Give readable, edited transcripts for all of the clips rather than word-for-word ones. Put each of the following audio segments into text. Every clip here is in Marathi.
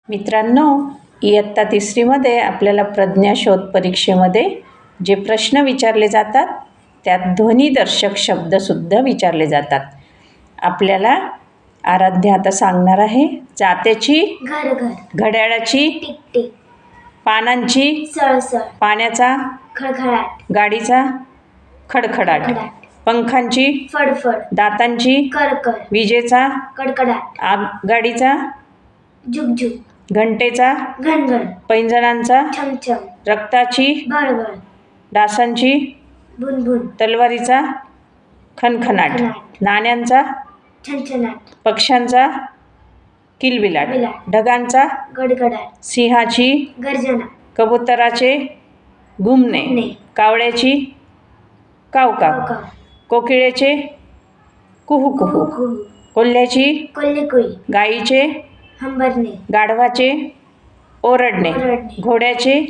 मित्रांनो, इयत्ता तिसरीमध्ये आपल्याला प्रज्ञाशोध परीक्षेमध्ये जे प्रश्न विचारले जातात त्यात ध्वनिदर्शक शब्दसुद्धा विचारले जातात. आपल्याला आराध्या आता सांगणार आहे. जात्याची घर घर, घड्याळाची टिक टिक, पानांची सळसळ, पाण्याचा खळखळाट, गाडीचा खडखडाट, खडाट, पंखांची फडफड, दातांची करकर, विजेचा कडकडाट, आगगाडीचा झुकझुक, घंटेचा घनघन, पैंजणांचा छमछम, रक्ताची बळबळ, डासांची भुनभुन, तलवारीचा खणखणाट, खणखणाट, नाण्यांचा छनछनाट, पक्ष्यांचा किलबिलाट, बिलाट, ढगांचा गडगडाट, सिंहाची गर्जना, कबुतराचे घुमणे, घुमणे, कावळ्याची कावकाव, कावकाव, कोकिळेचे कुहू कुहू, कुहू, कोल्ह्याची कोल्हेकोई, गाईचे हंबरणे, गाढवाचे ओरडणे, ओरडणे, घोड्याचे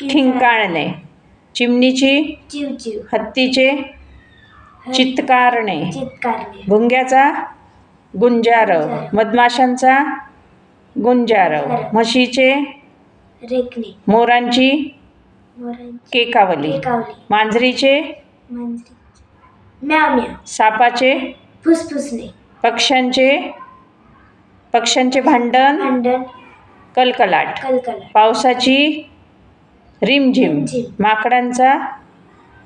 ठिंकाळणे, चिमणीची चिवचिव, हत्तीचे चित्कारणे, चित्कारणे, भुंग्याचा गुंजारव, मधमाशांचा गुंजारव, म्हशीचे रेखणे, मोरांची मोरांची केकावली, केकावली, मांजरीचे मांजरी, म्याव म्याव, सापाचे फुसफुसणे, पक्ष्यांचे भांडण भांडण, कलकलाट, कलकलाट, पावसाची रिमझिम, रिमझिम, माकडांचा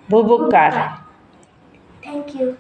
भुभुकार. थँक्यू.